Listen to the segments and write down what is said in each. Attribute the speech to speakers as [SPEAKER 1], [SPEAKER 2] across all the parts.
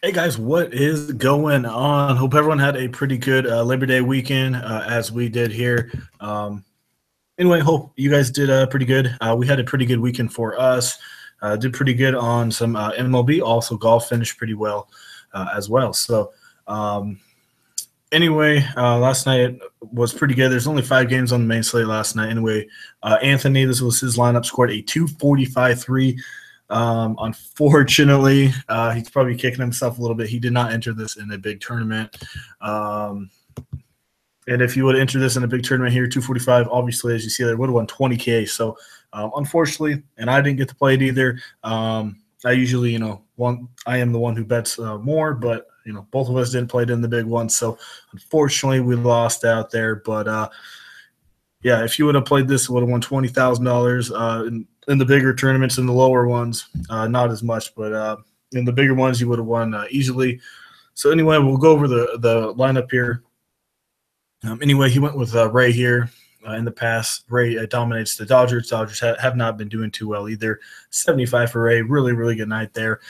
[SPEAKER 1] Hey guys, what is going on? Hope everyone had a pretty good Labor Day weekend as we did here. Um, anyway, hope you guys did pretty good. We had a pretty good weekend for us. Did pretty good on some MLB. Also, golf finished pretty well as well. So, um, anyway, last night was pretty good. There's only 5 games on the main slate last night. Anyway, Anthony, this was his lineup, scored a 245.3. Unfortunately, he's probably kicking himself a little bit. He did not enter this in a big tournament. Um, and if you would enter this in a big tournament here, 245, obviously, as you see there, would have won 20K. So, unfortunately, and I didn't get to play it either. I usually, I am the one who bets more, but, both of us didn't play it in the big one. So, unfortunately, we lost out there. But, yeah, if you would have played this, it would have won $20,000 in the bigger tournaments. In the lower ones, not as much, but in the bigger ones, you would have won easily. So anyway, we'll go over the lineup here. Anyway, he went with Ray here in the past. Ray dominates the Dodgers. Dodgers have not been doing too well either. 75 for Ray. Really, really good night there.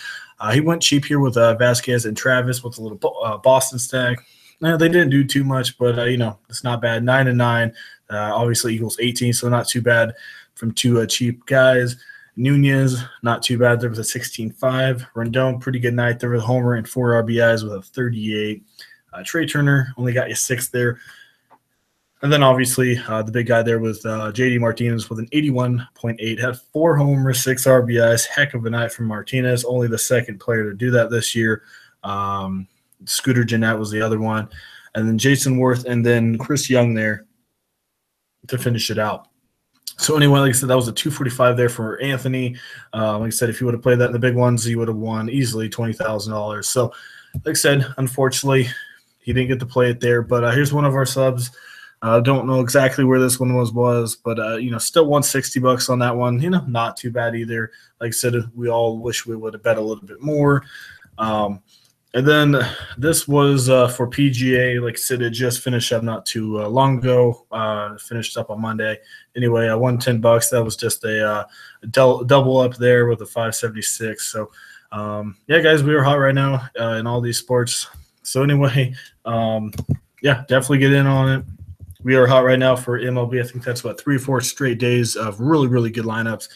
[SPEAKER 1] He went cheap here with Vasquez and Travis with a little Boston stack. They didn't do too much, but, it's not bad. 9-9 obviously equals 18, so not too bad from two cheap guys. Nunez, not too bad. There was a 16-5. Rendon, pretty good night. There was a homer and 4 RBIs with a 38. Trey Turner only got you 6 there. And then obviously the big guy there was J.D. Martinez with an 81.8. Had 4 homers, 6 RBIs. Heck of a night from Martinez. Only the second player to do that this year. Scooter Gennett was the other one. And then Jason Worth and then Chris Young there to finish it out. So anyway, like I said, that was a 245 there for Anthony. Like I said, if you would have played that in the big ones, he would have won easily $20,000. So like I said, unfortunately, he didn't get to play it there. But here's one of our subs. Don't know exactly where this one was, but still won $60 on that one. Not too bad either. Like I said, we all wish we would have bet a little bit more. And then this was for PGA. Like I said, it just finished up not too long ago. Finished up on Monday. Anyway, I won $10. That was just a double up there with a 576. So, yeah, guys, we are hot right now in all these sports. So anyway, yeah, definitely get in on it. We are hot right now for MLB. I think that's about 3 or 4 straight days of really, really good lineups.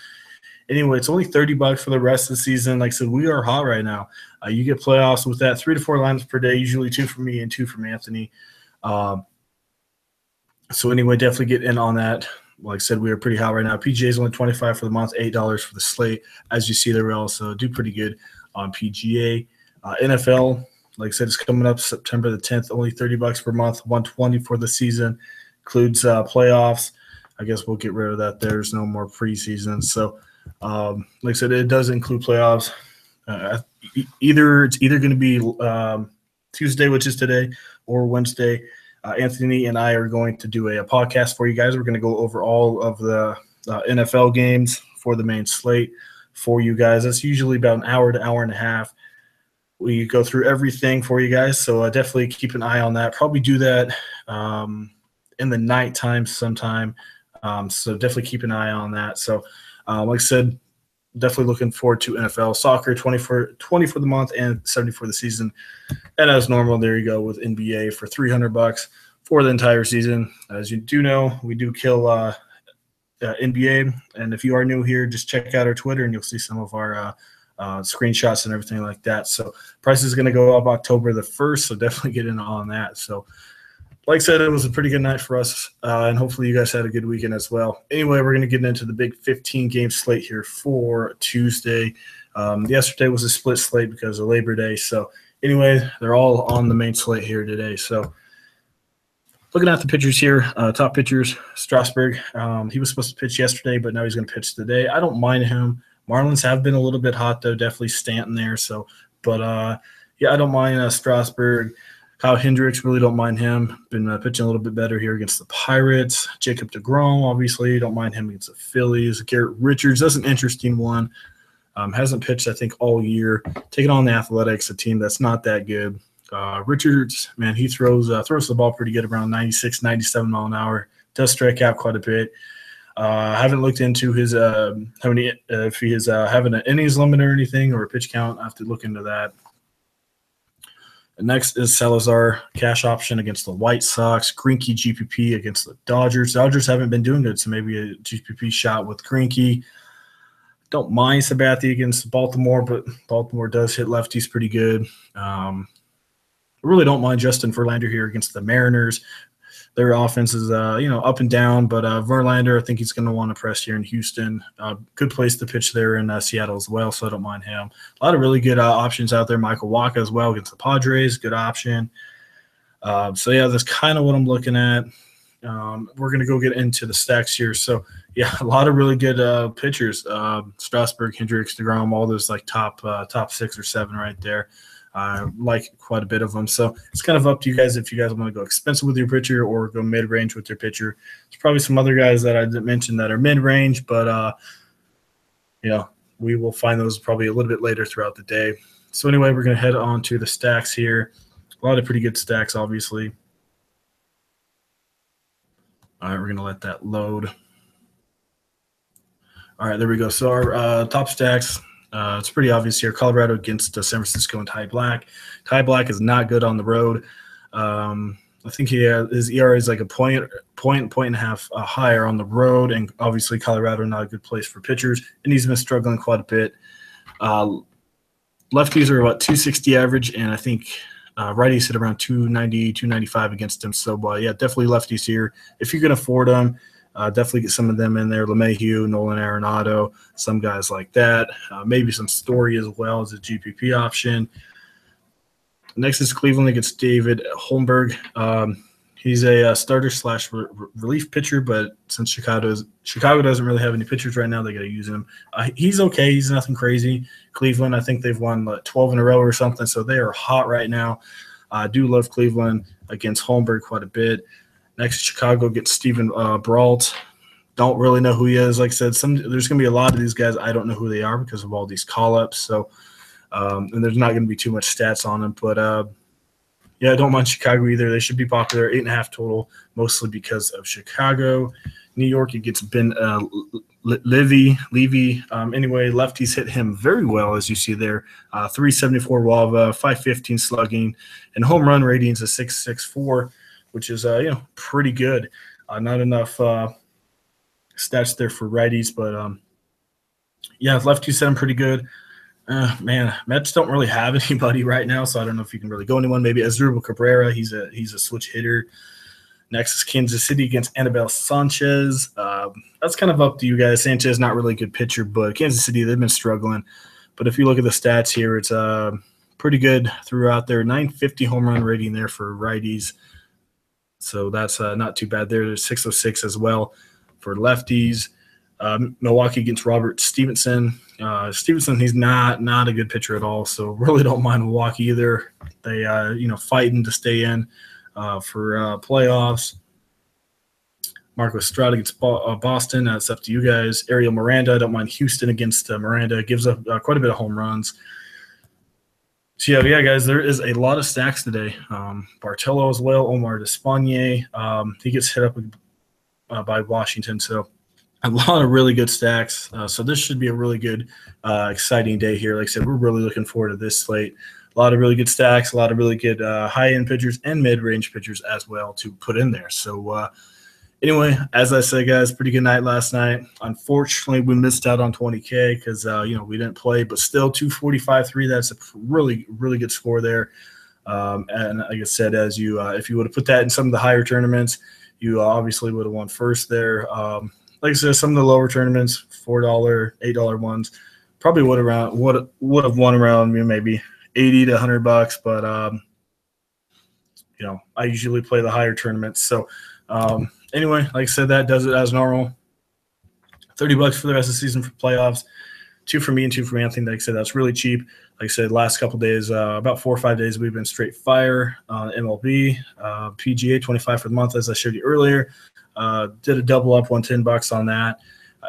[SPEAKER 1] Anyway, it's only $30 for the rest of the season. Like I said, we are hot right now. You get playoffs with that 3 to 4 lineups per day, usually 2 from me and 2 from Anthony. So anyway, definitely get in on that. Like I said, we are pretty hot right now. PGA is only $25 for the month, $8 for the slate. As you see there, we also do pretty good on PGA. NFL, like I said, it's coming up September the 10th, only $30 per month, $120 for the season. Includes playoffs. I guess we'll get rid of that. There's no more preseason. So, like I said, it does include playoffs. It's either going to be Tuesday, which is today, or Wednesday. Anthony and I are going to do a podcast for you guys. We're going to go over all of the NFL games for the main slate for you guys. That's usually about an hour to hour and a half. We go through everything for you guys, so definitely keep an eye on that. Probably do that in the nighttime sometime. So definitely keep an eye on that. So, like I said, definitely looking forward to NFL soccer, 20 for the month and 70 for the season. And as normal, there you go with NBA for $300 for the entire season. As you do know, we do kill NBA. And if you are new here, just check out our Twitter and you'll see some of our screenshots and everything like that. So price is going to go up October the 1st. So definitely get in on that. So like I said, it was a pretty good night for us, and hopefully you guys had a good weekend as well. Anyway, we're going to get into the big 15-game slate here for Tuesday. Yesterday was a split slate because of Labor Day. So anyway, they're all on the main slate here today. So looking at the pitchers here, top pitchers, Strasburg. He was supposed to pitch yesterday, but now he's going to pitch today. I don't mind him. Marlins have been a little bit hot, though. Definitely Stanton there. So, but, yeah, I don't mind Strasburg. Kyle Hendricks, really don't mind him. Been pitching a little bit better here against the Pirates. Jacob deGrom, obviously, don't mind him against the Phillies. Garrett Richards, that's an interesting one. Hasn't pitched, I think, all year. Taking on the Athletics, a team that's not that good. Richards, man, he throws the ball pretty good, around 96, 97 mile an hour. Does strike out quite a bit. Haven't looked into his if he is having an innings limit or anything or a pitch count. I have to look into that. Next is Salazar, cash option against the White Sox. Greinke GPP against the Dodgers. Dodgers haven't been doing good, so maybe a GPP shot with Greinke. Don't mind Sabathia against Baltimore, but Baltimore does hit lefties pretty good. Really don't mind Justin Verlander here against the Mariners. Their offense is, up and down, but Verlander, I think he's going to want to press here in Houston. Good place to pitch there in Seattle as well, so I don't mind him. A lot of really good options out there. Michael Wacha as well against the Padres, good option. That's kind of what I'm looking at. We're going to go get into the stacks here. So, a lot of really good pitchers. Strasburg, Hendricks, DeGrom, all those like top 6 or 7 right there. I like quite a bit of them. So it's kind of up to you guys if you guys want to go expensive with your pitcher or go mid-range with your pitcher. There's probably some other guys that I didn't mention that are mid-range, but, we will find those probably a little bit later throughout the day. So anyway, we're going to head on to the stacks here. A lot of pretty good stacks, obviously. All right, we're going to let that load. All right, there we go. So our top stacks – it's pretty obvious here. Colorado against San Francisco and Ty Black. Ty Black is not good on the road. I think his ERA is like a point and a half higher on the road, and obviously Colorado not a good place for pitchers, and he's been struggling quite a bit. Lefties are about 260 average, and I think righties hit around 290, 295 against him. So, definitely lefties here. If you can afford them, definitely get some of them in there. LeMahieu, Nolan Arenado, some guys like that. Maybe some Story as well as a GPP option. Next is Cleveland against David Holmberg. He's a starter / relief pitcher, but since Chicago doesn't really have any pitchers right now, they got to use him. He's okay. He's nothing crazy. Cleveland, I think they've won 12 in a row or something, so they are hot right now. I do love Cleveland against Holmberg quite a bit. Next, Chicago gets Steven Brault. Don't really know who he is. Like I said, there's going to be a lot of these guys. I don't know who they are because of all these call-ups. So, and there's not going to be too much stats on them. But, I don't mind Chicago either. They should be popular. 8.5 total, mostly because of Chicago. New York, it gets Ben Levy. Anyway, lefties hit him very well, as you see there. 374 WAVA, 515 slugging, and home run ratings of 664. Which is, pretty good. Not enough stats there for righties, but, lefties hit him pretty good. Mets don't really have anybody right now, so I don't know if you can really go anyone. Maybe Asdrubal Cabrera, he's a switch hitter. Next is Kansas City against Anibal Sanchez. That's kind of up to you guys. Sanchez not really a good pitcher, but Kansas City, they've been struggling. But if you look at the stats here, it's pretty good throughout there. 950 home run rating there for righties. So that's not too bad there. There's 606 as well for lefties. Milwaukee against Robert Stevenson. Stevenson, he's not a good pitcher at all, so really don't mind Milwaukee either. They, fighting to stay in for playoffs. Marco Estrada against Boston. That's up to you guys. Ariel Miranda. I don't mind Houston against Miranda. Gives up quite a bit of home runs. So, guys, there is a lot of stacks today. Bartolo as well, Omar Despaigne. He gets hit up by Washington. So, a lot of really good stacks. So, this should be a really good, exciting day here. Like I said, we're really looking forward to this slate. A lot of really good stacks, a lot of really good high-end pitchers and mid-range pitchers as well to put in there. So, anyway, as I said, guys, pretty good night last night. Unfortunately, we missed out on 20K because, we didn't play, but still 245.3. That's a really, really good score there. And like I said, if you would have put that in some of the higher tournaments, you obviously would have won first there. Like I said, some of the lower tournaments, $4, $8 ones, probably would have won around maybe $80 to $100. But, I usually play the higher tournaments. So, anyway, like I said, that does it as normal. $30 for the rest of the season for playoffs. 2 for me and 2 for Anthony. Like I said, that's really cheap. Like I said, last couple days, about 4 or 5 days, we've been straight fire. MLB, PGA, 25 for the month, as I showed you earlier. Did a double up, $110 on that.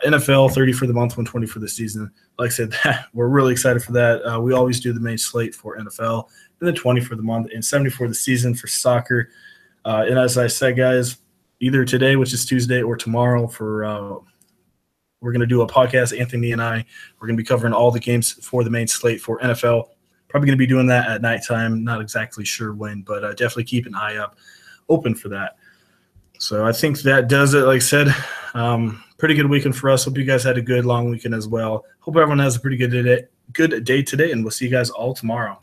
[SPEAKER 1] NFL, 30 for the month, 120 for the season. Like I said, we're really excited for that. We always do the main slate for NFL, and then 20 for the month, and 70 for the season for soccer. And as I said, guys, either today, which is Tuesday, or tomorrow we're going to do a podcast, Anthony and I. We're going to be covering all the games for the main slate for NFL, Probably going to be doing that at nighttime. Not exactly sure when, but definitely keep an eye open for that. So I think that does it. Like I said, pretty good weekend for us. Hope you guys had a good long weekend as well. Hope everyone has a pretty good day today, and we'll see you guys all tomorrow.